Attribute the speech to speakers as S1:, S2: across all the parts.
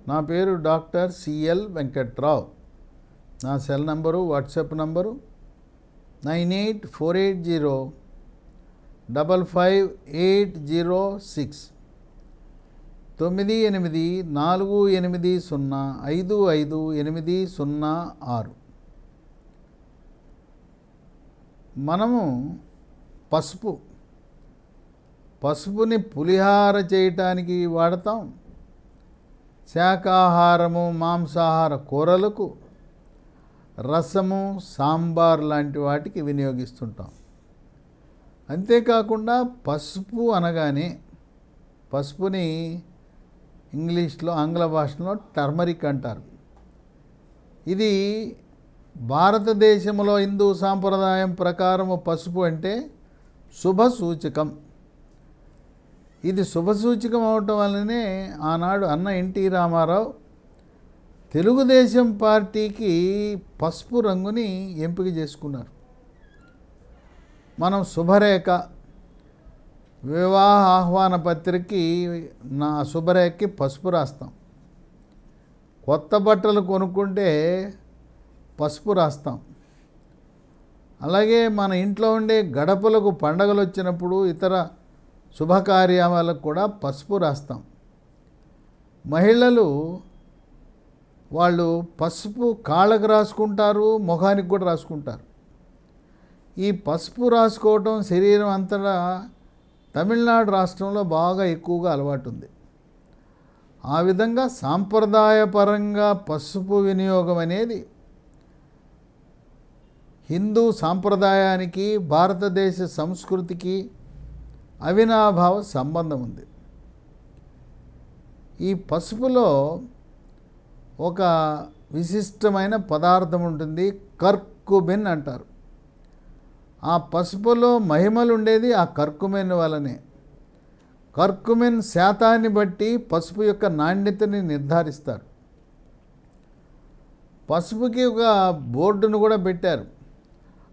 S1: నా పేరు doctor CL Venkatrao. నా సెల్ నంబరు, వాట్సాప్ నంబరు 9848055806 9848055806. మనము పసుపుని పులిహార చేయటానికి వాడతాం. శాకాహారము, మాంసాహార కూరలకు, రసము, సాంబార్ లాంటి వాటికి వినియోగిస్తుంటాం. అంతేకాకుండా పసుపు అనగానే పసుపుని ఇంగ్లీష్లో, ఆంగ్ల భాషలో టర్మరిక్ అంటారు. ఇది భారతదేశంలో హిందూ సాంప్రదాయం ప్రకారము పసుపు అంటే శుభ సూచకం. ఇది శుభసూచకం అవటం వల్లనే ఆనాడు అన్న ఎన్టీ రామారావు తెలుగుదేశం పార్టీకి పసుపు రంగుని ఎంపిక చేసుకున్నారు. మనం శుభరేఖ, వివాహ ఆహ్వాన పత్రికకి నా శుభరేఖకి పసుపు రాస్తాం. కొత్త బట్టలు కొనుక్కుంటే పసుపు రాస్తాం. అలాగే మన ఇంట్లో ఉండే గడపలకు పండగలు వచ్చినప్పుడు, ఇతర శుభకార్యాలకు కూడా పసుపు రాస్తాం. మహిళలు వాళ్ళు పసుపు కాళ్ళకు రాసుకుంటారు, ముఖానికి కూడా రాసుకుంటారు. ఈ పసుపు రాసుకోవటం శరీరం అంతటా తమిళనాడు రాష్ట్రంలో బాగా ఎక్కువగా అలవాటు ఉంది. ఆ విధంగా సాంప్రదాయపరంగా పసుపు వినియోగం అనేది హిందూ సాంప్రదాయానికి, భారతదేశ సంస్కృతికి అవినాభావ సంబంధం ఉంది. ఈ పసుపులో ఒక విశిష్టమైన పదార్థం ఉంటుంది, కర్కుమిన్ అంటారు. ఆ పసుపులో మహిమలు ఉండేది ఆ కర్కుమిన్ వలనే. కర్కుమిన్ శాతాన్ని బట్టి పసుపు యొక్క నాణ్యతని నిర్ధారిస్తారు. పసుపుకి ఒక బోర్డును కూడా పెట్టారు.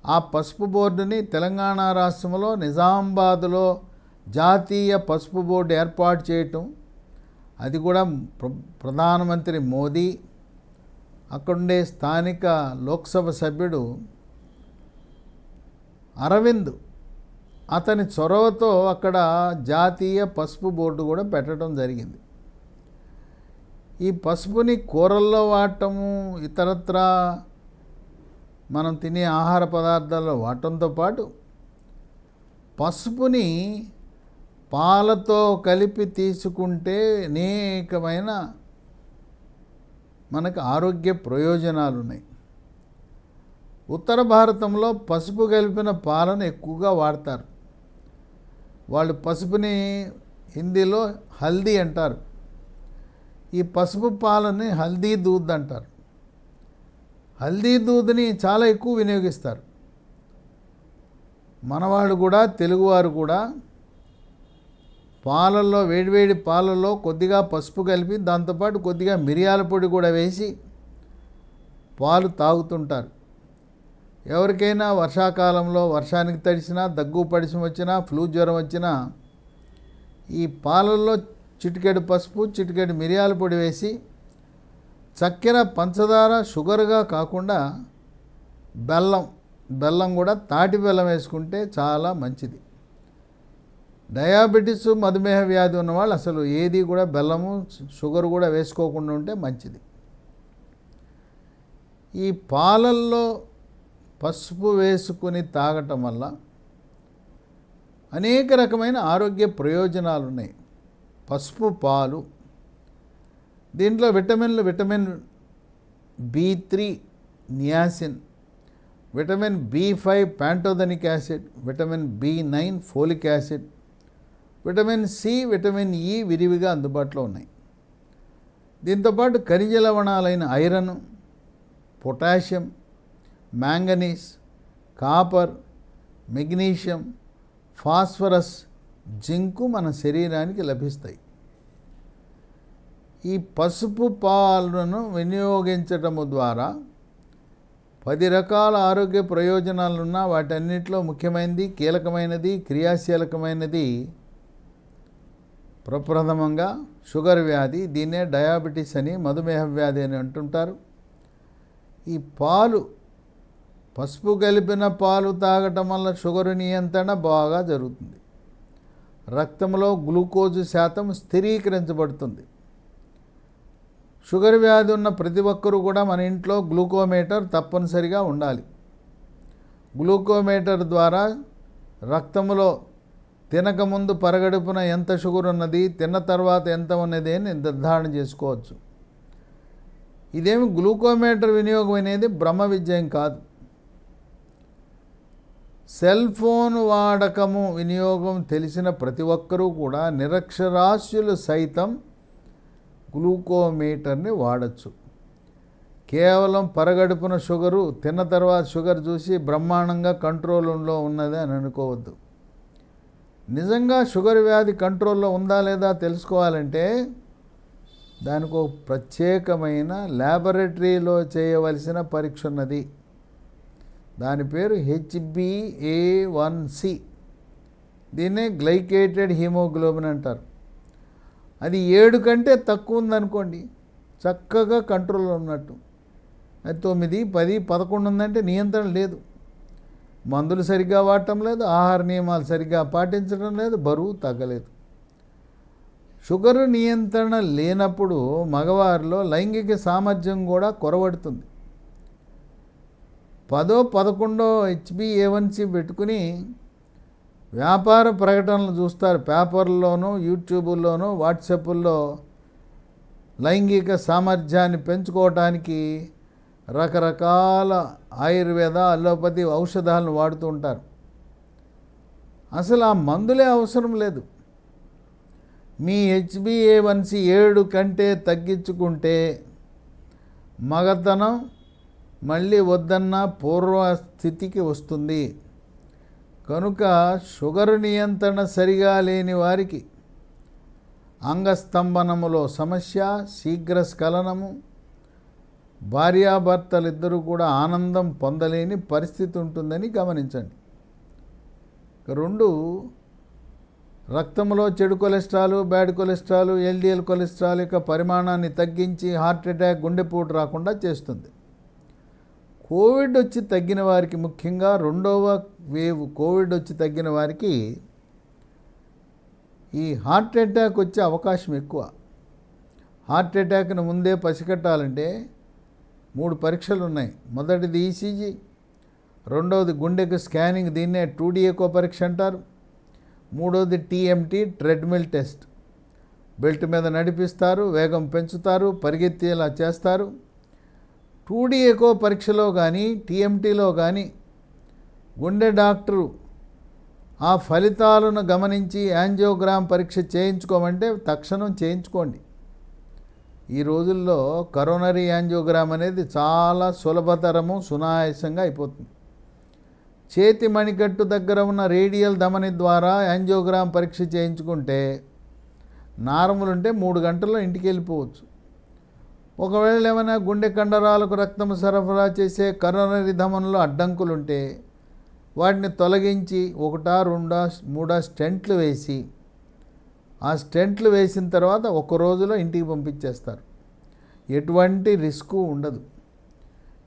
S1: ఆ పసుపు బోర్డుని తెలంగాణ రాష్ట్రంలో నిజామాబాద్లో జాతీయ పసుపు బోర్డు ఏర్పాటు చేయటం, అది కూడా ప్రధానమంత్రి మోదీ, అక్కడుండే స్థానిక లోక్సభ సభ్యుడు అరవింద్, అతని చొరవతో అక్కడ జాతీయ పసుపు బోర్డు కూడా పెట్టడం జరిగింది. ఈ పసుపుని కూరల్లో వాడటము, ఇతరత్రా మనం తినే ఆహార పదార్థాల్లో వాడటంతో పాటు పసుపుని పాలతో కలిపి తీసుకుంటే అనేకమైన మనకు ఆరోగ్య ప్రయోజనాలు ఉన్నాయి. ఉత్తర భారతంలో పసుపు కలిపిన పాలను ఎక్కువగా వాడతారు. వాళ్ళు పసుపుని హిందీలో హల్దీ అంటారు. ఈ పసుపు పాలని హల్దీ దూద్ అంటారు. హల్దీ దూద్ని చాలా ఎక్కువ వినియోగిస్తారు. మనవాళ్ళు కూడా, తెలుగువారు కూడా పాలల్లో, వేడివేడి పాలల్లో కొద్దిగా పసుపు కలిపి దాంతోపాటు కొద్దిగా మిరియాల పొడి కూడా వేసి పాలు తాగుతుంటారు. ఎవరికైనా వర్షాకాలంలో వర్షానికి తడిసినా, దగ్గు పడిసి వచ్చినా, ఫ్లూ జ్వరం వచ్చినా ఈ పాలల్లో చిటికెడు పసుపు, చిటికెడు మిరియాల పొడి వేసి, చక్కెర, పంచదార, షుగర్గా కాకుండా బెల్లం కూడా తాటి బెల్లం వేసుకుంటే చాలా మంచిది. డయాబెటీస్, మధుమేహ వ్యాధి ఉన్నవాళ్ళు అసలు ఏది కూడా బెల్లము, షుగర్ కూడా వేసుకోకుండా ఉంటే మంచిది. ఈ పాలల్లో పసుపు వేసుకుని తాగటం వల్ల అనేక రకమైన ఆరోగ్య ప్రయోజనాలు ఉన్నాయి. పసుపు పాలు, దీంట్లో vitamin B3 niacin, vitamin B5 pantothenic acid, vitamin B9 folic acid, vitamin C, vitamin E విరివిగా అందుబాటులో ఉన్నాయి. దీంతోపాటు ఖనిజ లవణాలైన iron, potassium, manganese, copper, magnesium, phosphorus, zinc మన శరీరానికి లభిస్తాయి. ఈ పసుపు పాలను వినియోగించటము ద్వారా 10 రకాల ఆరోగ్య ప్రయోజనాలున్న వాటన్నిటిలో ముఖ్యమైనది, కీలకమైనది, క్రియాశీలకమైనది ప్రప్రథమంగా షుగర్ వ్యాధి, దీన్నే డయాబెటీస్ అని, మధుమేహ వ్యాధి అని అంటుంటారు. ఈ పాలు, పసుపు కలిపిన పాలు తాగటం వల్ల షుగర్ నియంత్రణ బాగా జరుగుతుంది. రక్తంలో గ్లూకోజు శాతం స్థిరీకరించబడుతుంది. షుగర్ వ్యాధి ఉన్న ప్రతి ఒక్కరూ కూడా మన ఇంట్లో గ్లూకోమీటర్ తప్పనిసరిగా ఉండాలి. గ్లూకోమీటర్ ద్వారా రక్తంలో తినకముందు పరగడుపున ఎంత షుగర్ ఉన్నది, తిన్న తర్వాత ఎంత ఉన్నది అని నిర్ధారణ చేసుకోవచ్చు. ఇదేమి గ్లూకోమీటర్ వినియోగం అనేది బ్రహ్మ విజయం కాదు. సెల్ ఫోన్ వాడకము వినియోగం తెలిసిన ప్రతి ఒక్కరూ కూడా నిరక్షరాస్యులు సైతం గ్లూకోమీటర్ని వాడచ్చు. కేవలం పరగడుపున షుగరు, తిన్న తర్వాత షుగర్ చూసి బ్రహ్మాండంగా కంట్రోల్లో ఉన్నది అని అనుకోవద్దు. నిజంగా షుగర్ వ్యాధి కంట్రోల్లో ఉందా లేదా తెలుసుకోవాలంటే దానికి ఒక ప్రత్యేకమైన ల్యాబొరేటరీలో చేయవలసిన పరీక్ష ఉన్నది. దాని పేరు HbA1c. దీన్నే గ్లైకేటెడ్ హీమోగ్లోబిన్ అంటారు. అది 7 కంటే తక్కువ ఉందనుకోండి, చక్కగా కంట్రోల్లో ఉన్నట్టు. అది 9, 10, 11 ఉందంటే నియంత్రణ లేదు. మందులు సరిగ్గా వాడటం లేదు, ఆహార నియమాలు సరిగ్గా పాటించడం లేదు, బరువు తగ్గలేదు. షుగర్ నియంత్రణ లేనప్పుడు మగవారిలో లైంగిక సామర్థ్యం కూడా కొరవడుతుంది. 10, 11 HbA1c పెట్టుకుని వ్యాపార ప్రకటనలు చూస్తారు. పేపర్లోనూ, యూట్యూబుల్లోనూ, వాట్సాప్ల్లో లైంగిక సామర్థ్యాన్ని పెంచుకోవటానికి రకరకాల ఆయుర్వేద, అలోపతి ఔషధాలను వాడుతూ ఉంటారు. అసలు ఆ మందులే అవసరం లేదు. మీ HbA1c 7 కంటే తగ్గించుకుంటే మగతనం మళ్ళీ వద్దన్న పూర్వస్థితికి వస్తుంది. కనుక షుగర్ నియంత్రణ సరిగా లేని వారికి అంగస్తంభనములో సమస్య, శీఘ్రస్ఖలనము, భార్యాభర్తలిద్దరూ కూడా ఆనందం పొందలేని పరిస్థితి ఉంటుందని గమనించండి. 2, రక్తంలో చెడు cholesterol, bad cholesterol, LDL cholesterol యొక్క పరిమాణాన్ని తగ్గించి హార్ట్ అటాక్, గుండెపోటు రాకుండా చేస్తుంది. కోవిడ్ వచ్చి తగ్గిన వారికి, ముఖ్యంగా 2వ వేవ్ కోవిడ్ వచ్చి తగ్గిన వారికి ఈ హార్ట్ అటాక్ వచ్చే అవకాశం ఎక్కువ. హార్ట్ అటాక్ను ముందే పసిగట్టాలంటే 3 పరీక్షలు ఉన్నాయి. మొదటిది ECG, రెండవది గుండెకు స్కానింగ్, దీన్నే 2D ఎకో పరీక్ష అంటారు. మూడవది TMT, ట్రెడ్మిల్ టెస్ట్. బెల్ట్ మీద నడిపిస్తారు, వేగం పెంచుతారు, పరిగెత్తేలా చేస్తారు. 2D ఎకో పరీక్షలో కానీ, TMTలో కానీ గుండె డాక్టరు ఆ ఫలితాలను గమనించి యాంజియోగ్రామ్ పరీక్ష చేయించుకోమంటే తక్షణం చేయించుకోండి. ఈ రోజుల్లో కరోనరీ యాంజియోగ్రామ్ అనేది చాలా సులభతరము, సునాయాసంగా అయిపోతుంది. చేతి మణికట్టు దగ్గర ఉన్న రేడియల్ ధమని ద్వారా యాంజియోగ్రామ్ పరీక్ష చేయించుకుంటే నార్మల్ ఉంటే 3 గంటల్లో ఇంటికి వెళ్ళిపోవచ్చు. ఒకవేళ ఏమైనా గుండె కండరాలకు రక్తం సరఫరా చేసే కరోనరీ ధమనులు అడ్డంకులుంటే వాటిని తొలగించి 1, 2, 3 స్టెంట్లు వేసి, ఆ స్టెంట్లు వేసిన తర్వాత 1 రోజులో ఇంటికి పంపించేస్తారు. ఎటువంటి రిస్కు ఉండదు.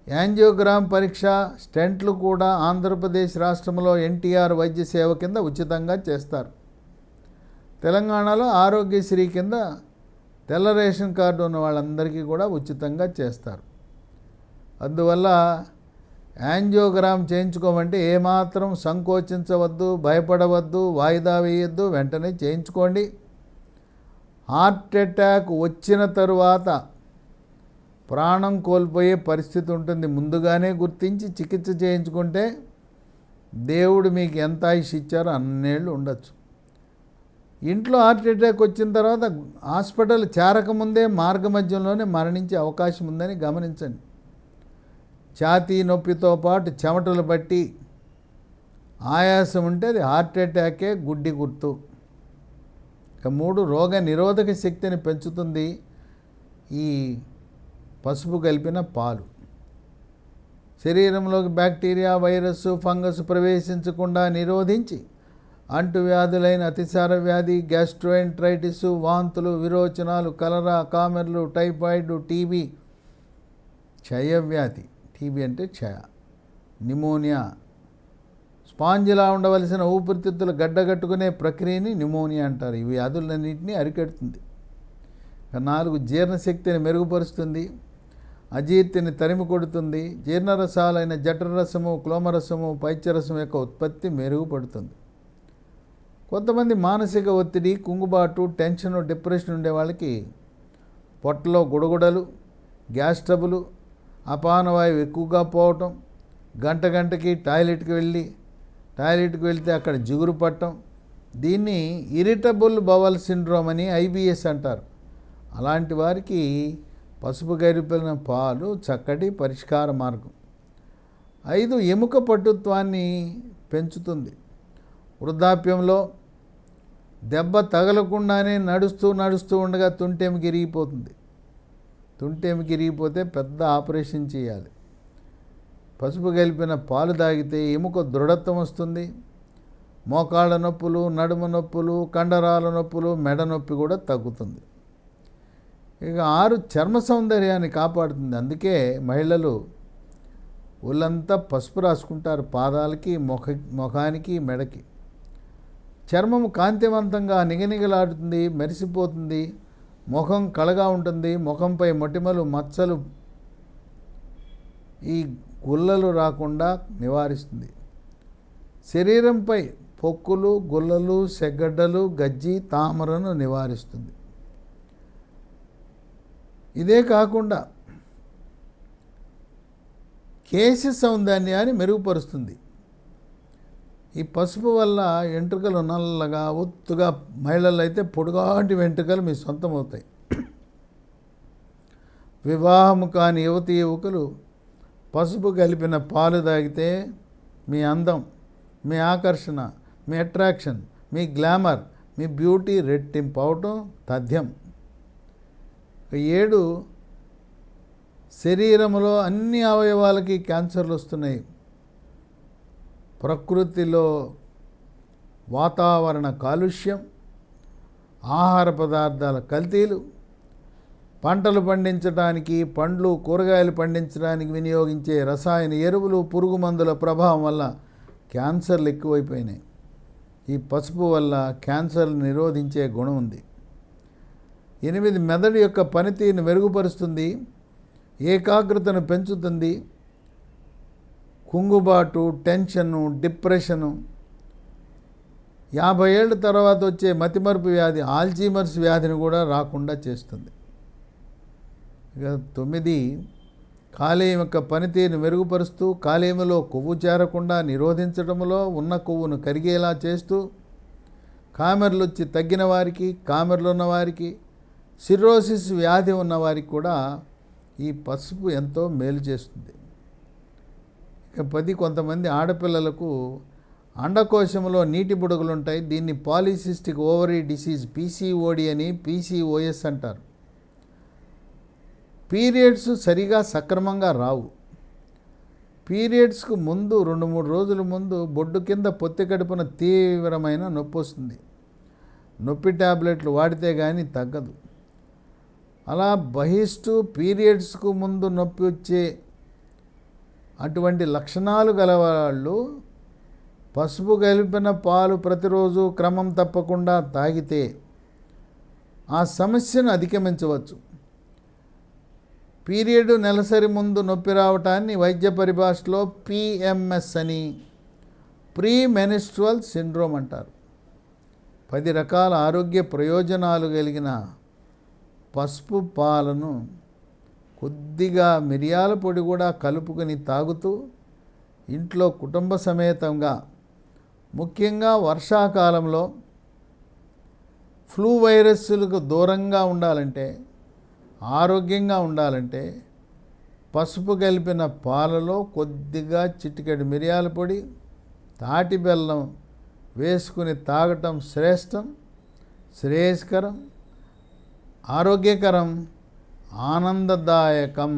S1: యాంజియోగ్రామ్ పరీక్ష, స్టెంట్లు కూడా ఆంధ్రప్రదేశ్ రాష్ట్రంలో NTR వైద్య సేవ కింద ఉచితంగా చేస్తారు. తెలంగాణలో ఆరోగ్యశ్రీ కింద తెల్ల రేషన్ కార్డు ఉన్న వాళ్ళందరికీ కూడా ఉచితంగా చేస్తారు. అందువల్ల యాంజియోగ్రామ్ చేయించుకోమంటే ఏమాత్రం సంకోచించవద్దు, భయపడవద్దు, వాయిదా వేయొద్దు, వెంటనే చేయించుకోండి. హార్ట్ అటాక్ వచ్చిన తరువాత ప్రాణం కోల్పోయే పరిస్థితి ఉంటుంది. ముందుగానే గుర్తించి చికిత్స చేయించుకుంటే దేవుడు మీకు ఎంత ఆయుష్ ఇచ్చారో అన్నేళ్ళు ఉండొచ్చు. ఇంట్లో హార్ట్ అటాక్ వచ్చిన తర్వాత హాస్పిటల్ చేరకముందే మార్గమధ్యంలోనే మరణించే అవకాశం ఉందని గమనించండి. ఛాతీ నొప్పితో పాటు చెమటలు బట్టి ఆయాసం ఉంటే అది హార్ట్ అటాకే గుడ్డి గుర్తు. 3, రోగ నిరోధక శక్తిని పెంచుతుంది ఈ పసుపు కలిపిన పాలు. శరీరంలోకి బ్యాక్టీరియా, వైరస్, ఫంగస్ ప్రవేశించకుండా నిరోధించి అంటువ్యాధులైన అతిసార వ్యాధి, గ్యాస్ట్రోఎంట్రైటిస్, వాంతులు, విరోచనాలు, కలరా, కామెర్లు, టైఫాయిడ్, టీబీ, క్షయవ్యాధి, టీబీ అంటే క్షయ, నిమోనియా, స్పాంజిలా ఉండవలసిన ఊపిరితిత్తులు గడ్డగట్టుకునే ప్రక్రియని నిమోనియా అంటారు. ఈ వ్యాధులన్నింటినీ అరికెడుతుంది. 4 జీర్ణశక్తిని మెరుగుపరుస్తుంది, అజీర్తిని తరిమి కొడుతుంది, జీర్ణరసాలైన జఠరరసము, క్లోమరసము, పైత్యరసం యొక్క ఉత్పత్తి మెరుగుపడుతుంది. కొంతమంది మానసిక ఒత్తిడి, కుంగుబాటు, టెన్షన్, డిప్రెషన్ ఉండే వాళ్ళకి పొట్టలో గుడగుడలు, గ్యాస్ ట్రబుల్, అపానవాయువు ఎక్కువగా పోవటం, గంటకి టాయిలెట్కి వెళ్తే అక్కడ జిగురు పట్టడం, దీన్ని ఇరిటబుల్ బవల్ సిండ్రోమ్ అని ఐబిఎస్ అంటారు. అలాంటి వారికి పసుపు కలిపిన పాలు చక్కటి పరిష్కార మార్గం. 5 ఎముక పటుత్వాన్ని పెంచుతుంది. వృద్ధాప్యంలో దెబ్బ తగలకుండానే నడుస్తూ ఉండగా తుంటెముక ఇరిగిపోతుంది. తుంటెముక ఇరిగిపోతే పెద్ద ఆపరేషన్ చేయాలి. పసుపు కలిపిన పాలు తాగితే ఎముక దృఢత్వం వస్తుంది. మోకాళ్ళ నొప్పులు, నడుము నొప్పులు, కండరాల నొప్పులు, మెడ నొప్పి కూడా తగ్గుతుంది. ఇక 6 చర్మ సౌందర్యాన్ని కాపాడుతుంది. అందుకే మహిళలు ఒళ్ళంతా పసుపు రాసుకుంటారు, పాదాలకి, ముఖానికి, మెడకి. చర్మము కాంతివంతంగా నిగనిగలాడుతుంది, మెరిసిపోతుంది. ముఖం కళగా ఉంటుంది. ముఖంపై మొటిమలు, మచ్చలు, ఈ గుల్లలు రాకుండా నివారిస్తుంది. శరీరంపై పొక్కులు, గుల్లలు, సెగ్గడ్డలు, గజ్జి, తామరను నివారిస్తుంది. ఇదే కాకుండా కేశ సౌందర్యాన్ని మెరుగుపరుస్తుంది. ఈ పసుపు వల్ల వెంట్రుకలు నల్లగా, ఒత్తుగా, మహిళలు అయితే పొడుగాటి వెంట్రుకలు మీ సొంతం అవుతాయి. వివాహము కాని యువకులు పసుపు కలిపిన పాలు తాగితే మీ అందం, మీ ఆకర్షణ, మీ అట్రాక్షన్, మీ గ్లామర్, మీ బ్యూటీ రెట్టింపు అవటం తథ్యం. 7 శరీరంలో అన్ని అవయవాలకి క్యాన్సర్లు వస్తున్నాయి. ప్రకృతిలో వాతావరణ కాలుష్యం, ఆహార పదార్థాల కల్తీలు, పంటలు పండించడానికి, పండ్లు, కూరగాయలు పండించడానికి వినియోగించే రసాయన ఎరువులు, పురుగు మందుల ప్రభావం వల్ల క్యాన్సర్లు ఎక్కువైపోయినాయి. ఈ పసుపు వల్ల క్యాన్సర్లు నిరోధించే గుణం ఉంది. 8 మెదడు యొక్క పనితీరును మెరుగుపరుస్తుంది, ఏకాగ్రతను పెంచుతుంది. కుంగుబాటు, టెన్షను, డిప్రెషను, 50 ఏళ్ళ తర్వాత వచ్చే మతిమరుపు వ్యాధి, ఆల్జీమర్స్ వ్యాధిని కూడా రాకుండా చేస్తుంది. ఇక 9 కాలేయం యొక్క పనితీరును మెరుగుపరుస్తూ, కాలేయంలో కొవ్వు చేరకుండా నిరోధించడంలో, ఉన్న కొవ్వును కరిగేలా చేస్తూ, కామెర్లు వచ్చి తగ్గిన వారికి, కామెర్లు ఉన్నవారికి, సిర్రోసిస్ వ్యాధి ఉన్నవారికి కూడా ఈ పసుపు ఎంతో మేలు చేస్తుంది. ఇక 10 కొంతమంది ఆడపిల్లలకు అండకోశంలో నీటి బుడగలు ఉంటాయి. దీన్ని పాలిసిస్టిక్ ఓవరీ డిసీజ్, పీసీఓడి అని, పీసీఓఎస్ అంటారు. పీరియడ్స్ సరిగా సక్రమంగా రావు. పీరియడ్స్కు ముందు 2-3 రోజుల ముందు బొడ్డు కింద పొత్తి కడుపున తీవ్రమైన నొప్పి వస్తుంది. నొప్పి టాబ్లెట్లు వాడితే కానీ తగ్గదు. అలా బహిష్టు పీరియడ్స్కు ముందు నొప్పి వచ్చే అటువంటి లక్షణాలు గలవాళ్ళు పసుపు కలిపిన పాలు ప్రతిరోజు క్రమం తప్పకుండా తాగితే ఆ సమస్యను అధిగమించవచ్చు. పీరియడ్ నెలసరి ముందు నొప్పి రావటాన్ని వైద్య పరిభాషలో పిఎంఎస్ అని, ప్రీ మెన్స్ట్రువల్ సిండ్రోమ్ అంటారు. 10 రకాల ఆరోగ్య ప్రయోజనాలు కలిగిన పసుపు పాలను కొద్దిగా మిరియాల పొడి కూడా కలుపుకొని తాగుతూ ఇంట్లో కుటుంబ సమేతంగా, ముఖ్యంగా వర్షాకాలంలో ఫ్లూ వైరస్లకు దూరంగా ఉండాలంటే, ఆరోగ్యంగా ఉండాలంటే పసుపు కలిపిన పాలలో కొద్దిగా చిటికెడు మిరియాల పొడి, తాటి బెల్లం వేసుకుని తాగటం శ్రేష్టం, శ్రేయస్కరం, ఆరోగ్యకరం, ఆనందదాయకం.